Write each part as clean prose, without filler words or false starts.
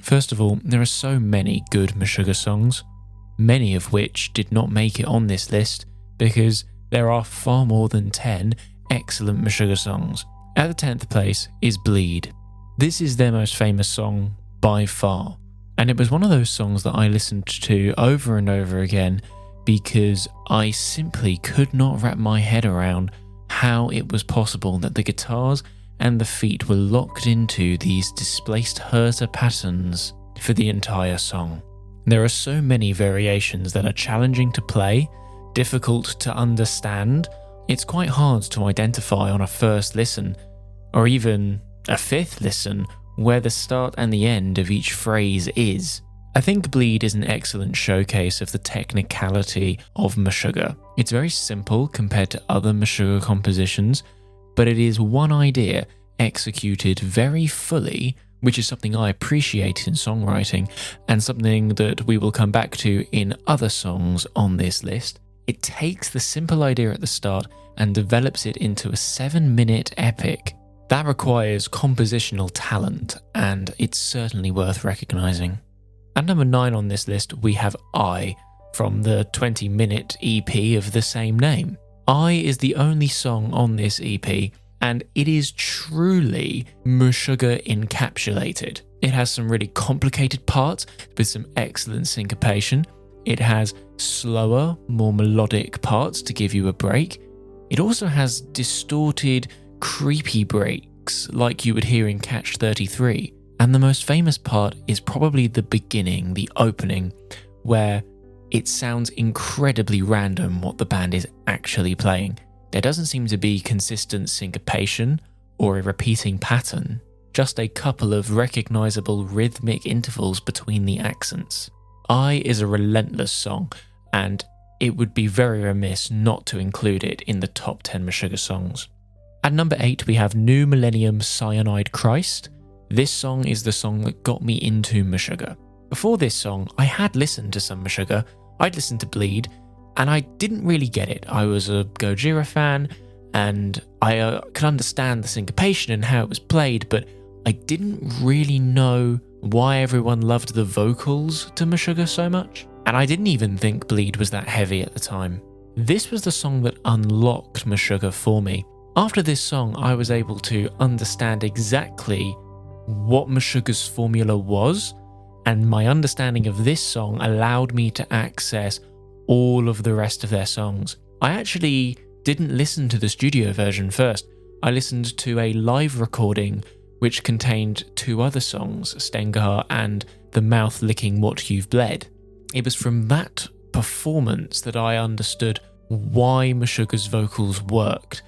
First of all, there are so many good Meshuggah songs, many of which did not make it on this list because there are far more than 10 excellent Meshuggah songs. At the 10th place is Bleed. This is their most famous song by far, and it was one of those songs that I listened to over and over again because I simply could not wrap my head around how it was possible that the guitars and the feet were locked into these displaced Herta patterns for the entire song. There are so many variations that are challenging to play, difficult to understand. It's quite hard to identify on a first listen, or even a fifth listen, where the start and the end of each phrase is. I think Bleed is an excellent showcase of the technicality of Meshuggah. It's very simple compared to other Meshuggah compositions, but it is one idea executed very fully, which is something I appreciate in songwriting and something that we will come back to in other songs on this list. It takes the simple idea at the start and develops it into a 7-minute epic. That requires compositional talent, and it's certainly worth recognizing. At number 9 on this list, we have I from the 20-minute EP of the same name. I is the only song on this EP, and it is truly Meshuggah encapsulated. It has some really complicated parts with some excellent syncopation. It has slower, more melodic parts to give you a break. It also has distorted, creepy breaks like you would hear in Catch 33. And the most famous part is probably the beginning, the opening, where it sounds incredibly random what the band is actually playing. There doesn't seem to be consistent syncopation or a repeating pattern, just a couple of recognizable rhythmic intervals between the accents. I is a relentless song, and it would be very remiss not to include it in the top 10 Meshuggah songs. At number 8 we have New Millennium Cyanide Christ. This song is the song that got me into Meshuggah. Before this song, I had listened to some Meshuggah. I'd listened to Bleed, and I didn't really get it. I was a Gojira fan, and I could understand the syncopation and how it was played, but I didn't really know why everyone loved the vocals to Meshuggah so much. And I didn't even think Bleed was that heavy at the time. This was the song that unlocked Meshuggah for me. After this song, I was able to understand exactly what Meshuggah's formula was, and my understanding of this song allowed me to access all of the rest of their songs. I actually didn't listen to the studio version first. I listened to a live recording which contained 2 other songs, Stengar and The Mouth Licking What You've Bled. It was from that performance that I understood why Meshuggah's vocals worked,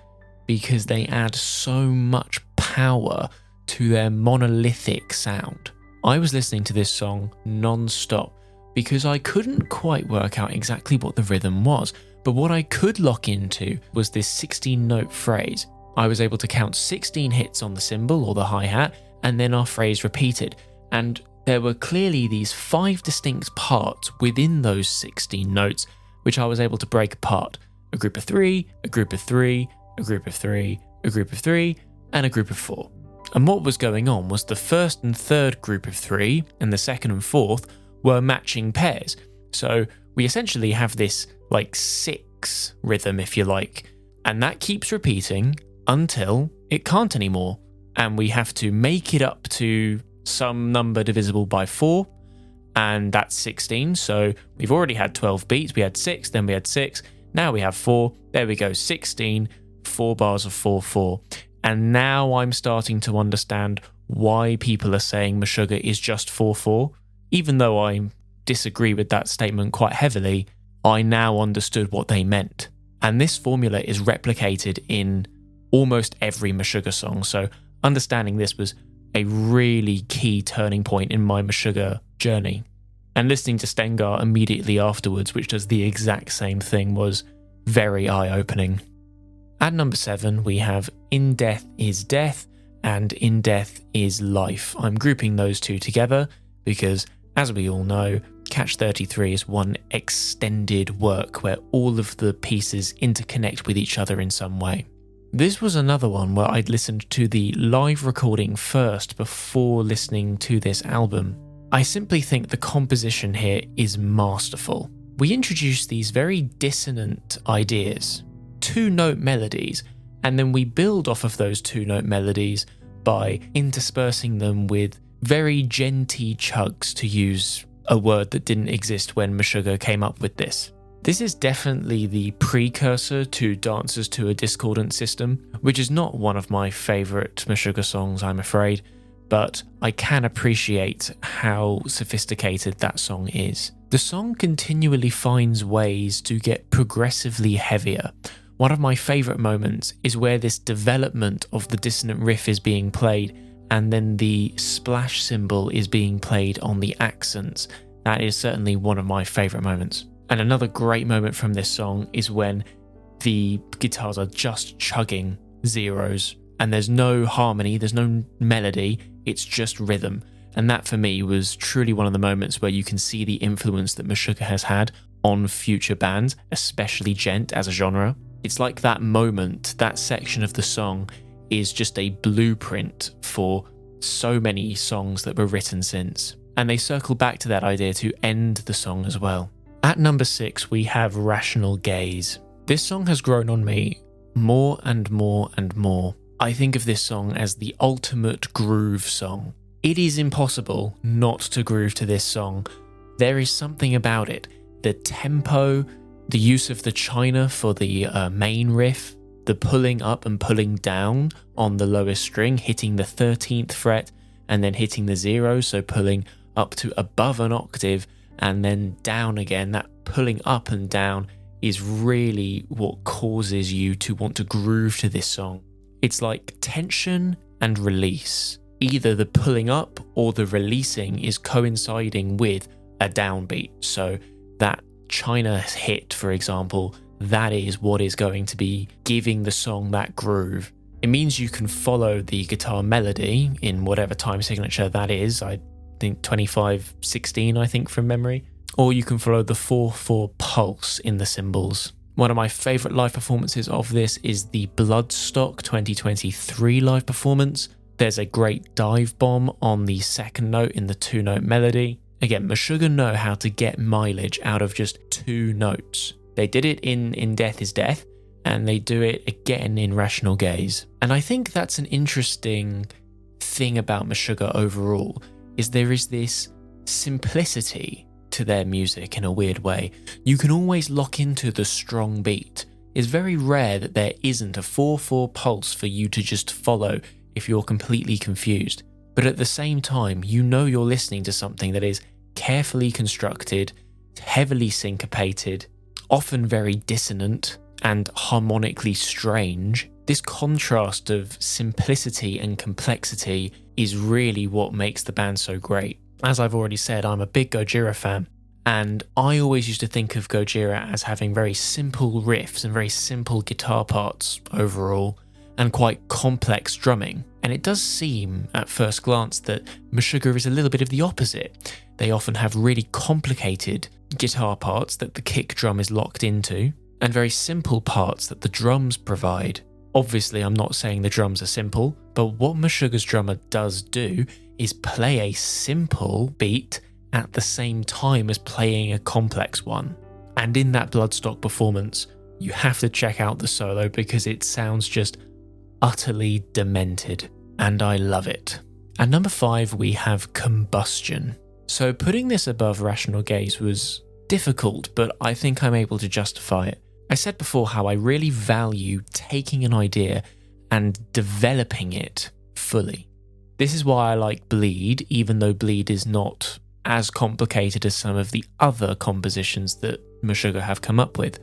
because they add so much power to their monolithic sound. I was listening to this song non-stop because I couldn't quite work out exactly what the rhythm was, but what I could lock into was this 16-note phrase. I was able to count 16 hits on the cymbal or the hi-hat, and then our phrase repeated, and there were clearly these 5 distinct parts within those 16 notes which I was able to break apart. A group of 3, a group of 3, a group of 3, a group of 3, and a group of 4. And what was going on was the first and third group of 3 and the second and fourth were matching pairs. So we essentially have this like 6 rhythm, if you like, and that keeps repeating until it can't anymore, and we have to make it up to some number divisible by 4, and that's 16. So we've already had 12 beats. We had 6, then we had 6, now we have 4. There we go, 16, 4 bars of 4/4. And now I'm starting to understand why people are saying Meshuggah is just 4/4. Even though I disagree with that statement quite heavily, I now understood what they meant. And this formula is replicated in almost every Meshuggah song, so understanding this was a really key turning point in my Meshuggah journey. And listening to Stengar immediately afterwards, which does the exact same thing, was very eye-opening. At number 7, we have In Death Is Death and In Death Is Life. I'm grouping those two together because, as we all know, Catch 33 is one extended work where all of the pieces interconnect with each other in some way. This was another one where I'd listened to the live recording first before listening to this album. I simply think the composition here is masterful. We introduce these very dissonant ideas, two-note melodies, and then we build off of those two-note melodies by interspersing them with very genty chugs, to use a word that didn't exist when Meshuggah came up with this. This is definitely the precursor to Dancers to a Discordant System, which is not one of my favourite Meshuggah songs, I'm afraid, but I can appreciate how sophisticated that song is. The song continually finds ways to get progressively heavier. One of my favourite moments is where this development of the dissonant riff is being played and then the splash cymbal is being played on the accents. That is certainly one of my favourite moments. And another great moment from this song is when the guitars are just chugging zeros and there's no harmony, there's no melody, it's just rhythm. And that for me was truly one of the moments where you can see the influence that Meshuggah has had on future bands, especially djent as a genre. It's like that moment, that section of the song is just a blueprint for so many songs that were written since. And they circle back to that idea to end the song as well. At number 6, we have Rational Gaze. This song has grown on me more and more and more. I think of this song as the ultimate groove song. It is impossible not to groove to this song. There is something about it. The tempo, the use of the china for the main riff, the pulling up and pulling down on the lowest string, hitting the 13th fret and then hitting the 0, so pulling up to above an octave and then down again. That pulling up and down is really what causes you to want to groove to this song. It's like tension and release. Either the pulling up or the releasing is coinciding with a downbeat. So that China hit, for example, that is what is going to be giving the song that groove. It means you can follow the guitar melody in whatever time signature that is. I think 25/16, I think, from memory. Or you can follow the 4/4 pulse in the cymbals. One of my favourite live performances of this is the Bloodstock 2023 live performance. There's a great dive bomb on the second note in the two-note melody. Again, Meshuggah know how to get mileage out of just two notes. They did it in Death is Death, and they do it again in Rational Gaze. And I think that's an interesting thing about Meshuggah overall, is there is this simplicity to their music in a weird way. You can always lock into the strong beat. It's very rare that there isn't a 4/4 pulse for you to just follow if you're completely confused. But at the same time, you know you're listening to something that is carefully constructed, heavily syncopated, often very dissonant and harmonically strange. This contrast of simplicity and complexity is really what makes the band so great. As I've already said, I'm a big Gojira fan, and I always used to think of Gojira as having very simple riffs and very simple guitar parts overall, and quite complex drumming. And it does seem at first glance that Meshuggah is a little bit of the opposite. They often have really complicated guitar parts that the kick drum is locked into, and very simple parts that the drums provide. Obviously, I'm not saying the drums are simple, but what Meshuggah's drummer does do is play a simple beat at the same time as playing a complex one. And in that Bloodstock performance, you have to check out the solo because it sounds just utterly demented, and I love it. At number 5, we have Combustion. So putting this above Rational Gaze was difficult, but I think I'm able to justify it. I said before how I really value taking an idea and developing it fully. This is why I like Bleed, even though Bleed is not as complicated as some of the other compositions that Meshuggah have come up with.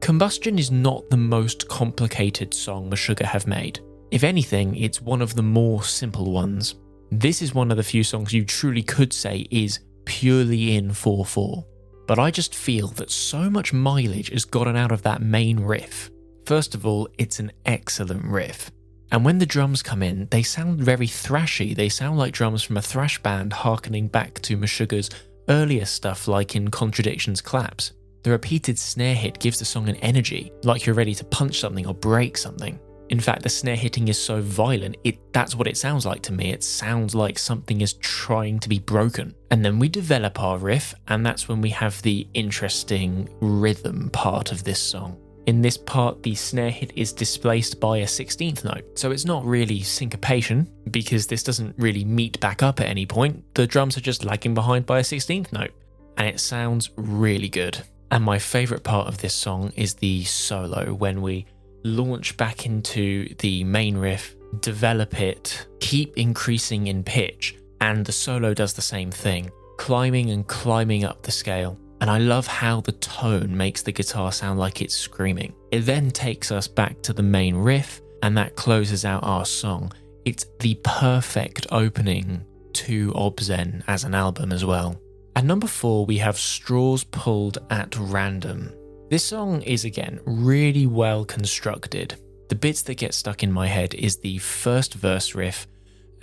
Combustion is not the most complicated song Meshuggah have made. If anything, it's one of the more simple ones. This is one of the few songs you truly could say is purely in 4/4. But I just feel that so much mileage has gotten out of that main riff. First of all, it's an excellent riff. And when the drums come in, they sound very thrashy. They sound like drums from a thrash band harkening back to Meshuggah's earlier stuff like in Contradictions Collapse. The repeated snare hit gives the song an energy, like you're ready to punch something or break something. In fact, the snare hitting is so violent, that's what it sounds like to me. It sounds like something is trying to be broken. And then we develop our riff, and that's when we have the interesting rhythm part of this song. In this part, the snare hit is displaced by a 16th note, so it's not really syncopation, because this doesn't really meet back up at any point. The drums are just lagging behind by a 16th note, and it sounds really good. And my favourite part of this song is the solo, when we launch back into the main riff, develop it, keep increasing in pitch, and the solo does the same thing, climbing and climbing up the scale. And I love how the tone makes the guitar sound like it's screaming. It then takes us back to the main riff, and that closes out our song. It's the perfect opening to Obzen as an album as well. At number 4, we have Straws Pulled at Random. This song is, again, really well constructed. The bits that get stuck in my head is the first verse riff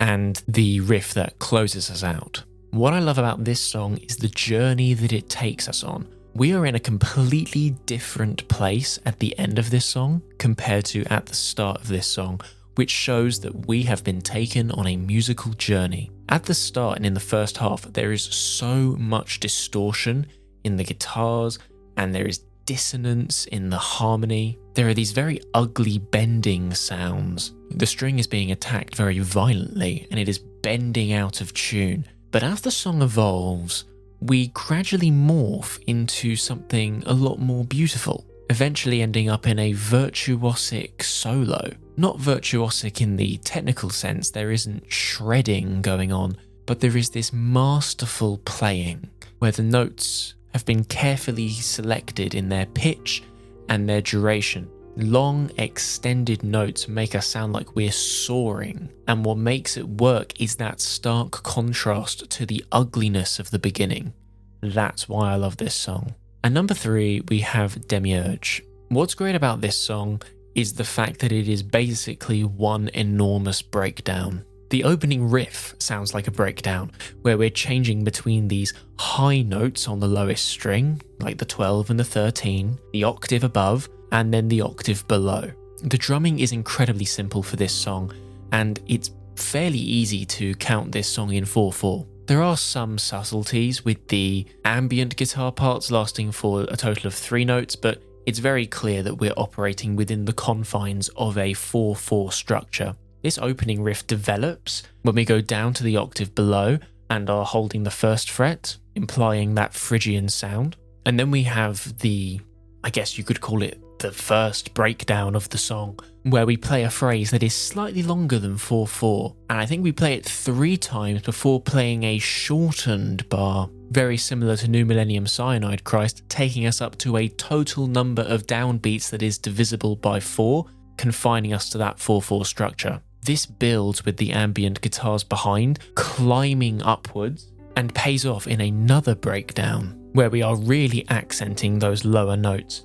and the riff that closes us out. What I love about this song is the journey that it takes us on. We are in a completely different place at the end of this song compared to at the start of this song, which shows that we have been taken on a musical journey. At the start and in the first half, there is so much distortion in the guitars, and there is dissonance in the harmony. There are these very ugly bending sounds. The string is being attacked very violently, and it is bending out of tune. But as the song evolves, we gradually morph into something a lot more beautiful, eventually ending up in a virtuosic solo. Not virtuosic in the technical sense, there isn't shredding going on, but there is this masterful playing where the notes have been carefully selected in their pitch and their duration. Long, extended notes make us sound like we're soaring, and what makes it work is that stark contrast to the ugliness of the beginning. That's why I love this song. At number 3, we have Demiurge. What's great about this song is the fact that it is basically one enormous breakdown. The opening riff sounds like a breakdown, where we're changing between these high notes on the lowest string, like the 12 and the 13, the octave above, and then the octave below. The drumming is incredibly simple for this song, and it's fairly easy to count this song in 4/4. There are some subtleties with the ambient guitar parts lasting for a total of 3 notes, but it's very clear that we're operating within the confines of a 4/4 structure. This opening riff develops when we go down to the octave below and are holding the first fret, implying that Phrygian sound. And then we have the, I guess you could call it the first breakdown of the song, where we play a phrase that is slightly longer than 4/4, and I think we play it 3 times before playing a shortened bar, very similar to New Millennium Cyanide Christ, taking us up to a total number of downbeats that is divisible by 4, confining us to that 4/4 structure. This builds with the ambient guitars behind, climbing upwards, and pays off in another breakdown, where we are really accenting those lower notes.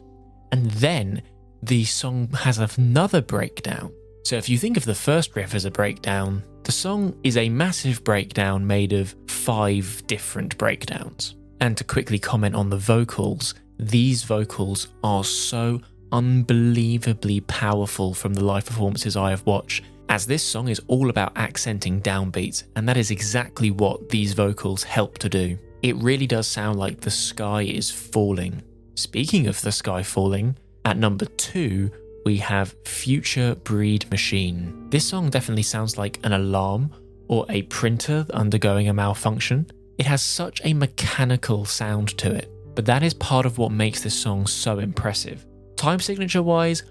And then the song has another breakdown. So if you think of the first riff as a breakdown, the song is a massive breakdown made of 5 different breakdowns. And to quickly comment on the vocals, these vocals are so unbelievably powerful from the live performances I have watched, as this song is all about accenting downbeats, and that is exactly what these vocals help to do. It really does sound like the sky is falling. Speaking of the sky falling, at number 2, we have Future Breed Machine. This song definitely sounds like an alarm or a printer undergoing a malfunction. It has such a mechanical sound to it, but that is part of what makes this song so impressive. Time signature wise,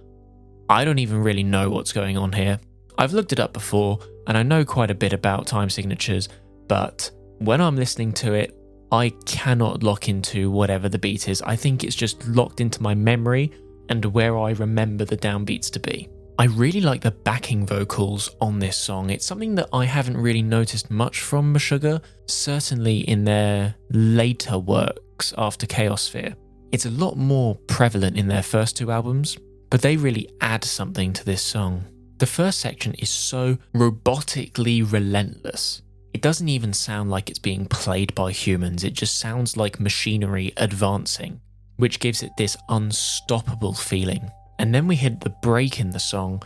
I don't even really know what's going on here. I've looked it up before, and I know quite a bit about time signatures, but when I'm listening to it, I cannot lock into whatever the beat is. I think it's just locked into my memory and where I remember the downbeats to be. I really like the backing vocals on this song. It's something that I haven't really noticed much from Meshuggah, certainly in their later works after Chaosphere. It's a lot more prevalent in their first 2 albums, but they really add something to this song. The first section is so robotically relentless. It doesn't even sound like it's being played by humans, it just sounds like machinery advancing, which gives it this unstoppable feeling. And then we hit the break in the song,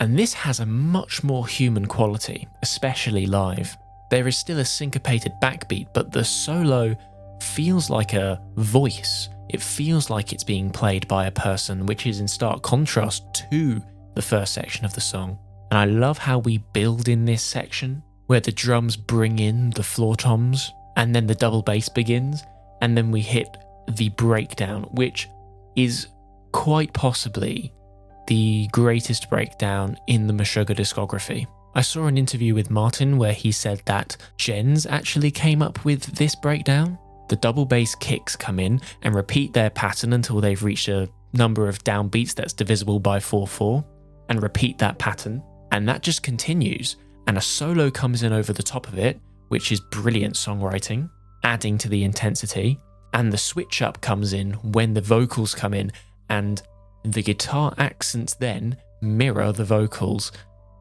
and this has a much more human quality, especially live. There is still a syncopated backbeat, but the solo feels like a voice. It feels like it's being played by a person, which is in stark contrast to the first section of the song. And I love how we build in this section, where the drums bring in the floor toms, and then the double bass begins, and then we hit the breakdown, which is quite possibly the greatest breakdown in the Meshuggah discography. I saw an interview with Martin where he said that Jens actually came up with this breakdown. The double bass kicks come in and repeat their pattern until they've reached a number of downbeats that's divisible by 4/4, and repeat that pattern, and that just continues, and a solo comes in over the top of it, which is brilliant songwriting, adding to the intensity, and the switch up comes in when the vocals come in, and the guitar accents then mirror the vocals.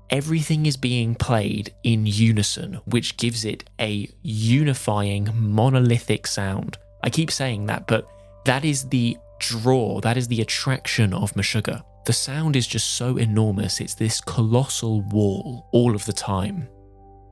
Everything is being played in unison, which gives it a unifying, monolithic sound. I keep saying that, but that is the draw, that is the attraction of Meshuggah. The sound is just so enormous, it's this colossal wall all of the time.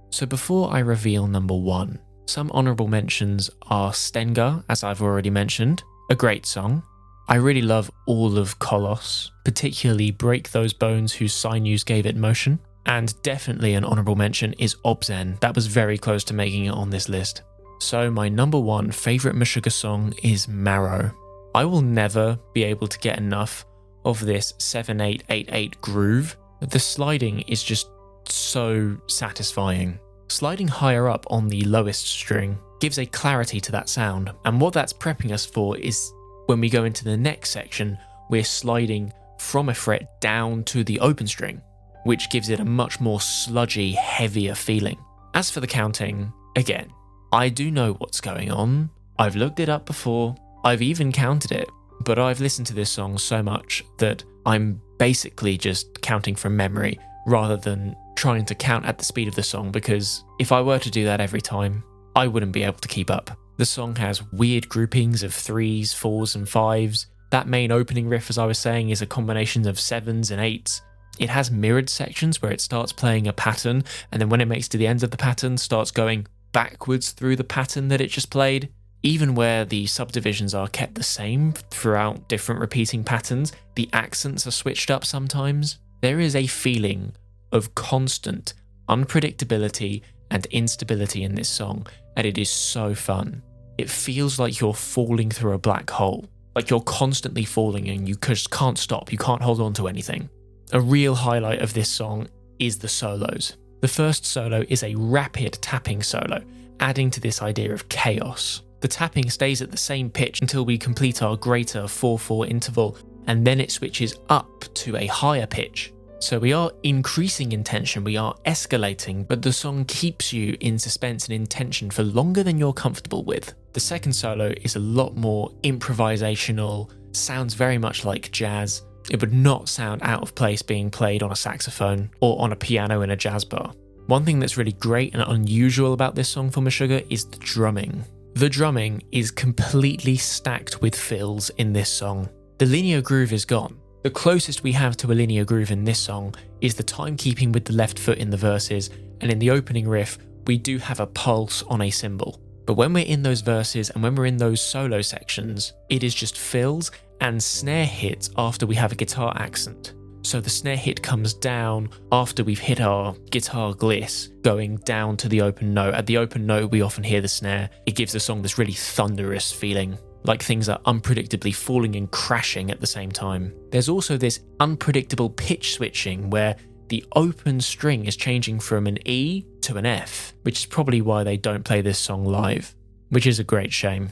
So before I reveal number 1, some honourable mentions are Stengar, as I've already mentioned, a great song. I really love all of Kolos, particularly Break Those Bones whose sinews gave it motion. And definitely an honourable mention is Obzen, that was very close to making it on this list. So my number 1 favourite Meshuggah song is Marrow. I will never be able to get enough of this 7/8/8/8 groove. The sliding is just so satisfying. Sliding higher up on the lowest string gives a clarity to that sound, and what that's prepping us for is when we go into the next section, we're sliding from a fret down to the open string, which gives it a much more sludgy, heavier feeling. As for the counting, again, I do know what's going on. I've looked it up before, I've even counted it, but I've listened to this song so much that I'm basically just counting from memory rather than trying to count at the speed of the song, because if I were to do that every time, I wouldn't be able to keep up. The song has weird groupings of 3s, 4s and 5s. That main opening riff, as I was saying, is a combination of 7s and 8s. It has mirrored sections where it starts playing a pattern, and then when it makes to the end of the pattern, starts going backwards through the pattern that it just played. Even where the subdivisions are kept the same throughout different repeating patterns, the accents are switched up sometimes. There is a feeling of constant unpredictability and instability in this song, and it is so fun. It feels like you're falling through a black hole, like you're constantly falling and you just can't stop, you can't hold on to anything. A real highlight of this song is the solos. The first solo is a rapid tapping solo, adding to this idea of chaos. The tapping stays at the same pitch until we complete our greater 4/4 interval, and then it switches up to a higher pitch. So we are increasing in tension, we are escalating, but the song keeps you in suspense and in tension for longer than you're comfortable with. The second solo is a lot more improvisational, sounds very much like jazz. It would not sound out of place being played on a saxophone or on a piano in a jazz bar. One thing that's really great and unusual about this song for Meshuggah is the drumming. The drumming is completely stacked with fills in this song. The linear groove is gone. The closest we have to a linear groove in this song is the timekeeping with the left foot in the verses, and in the opening riff, we do have a pulse on a cymbal. But when we're in those verses and when we're in those solo sections, it is just fills and snare hits after we have a guitar accent. So the snare hit comes down after we've hit our guitar gliss, going down to the open note. At the open note, we often hear the snare. It gives the song this really thunderous feeling, like things are unpredictably falling and crashing at the same time. There's also this unpredictable pitch switching where the open string is changing from an E to an F, which is probably why they don't play this song live, which is a great shame.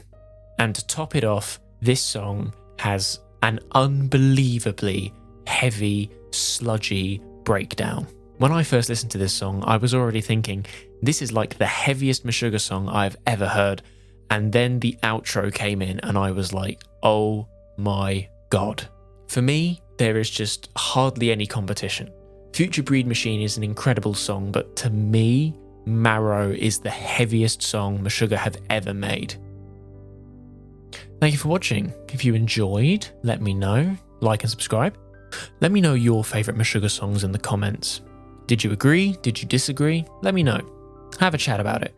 And to top it off, this song has an unbelievably heavy, sludgy breakdown. When I first listened to this song, I was already thinking, this is like the heaviest Meshuggah song I've ever heard. And then the outro came in and I was like, oh my god. For me, there is just hardly any competition. Future Breed Machine is an incredible song, but to me, Marrow is the heaviest song Meshuggah have ever made. Thank you for watching. If you enjoyed, let me know, like and subscribe. Let me know your favourite Meshuggah songs in the comments. Did you agree? Did you disagree? Let me know. Have a chat about it.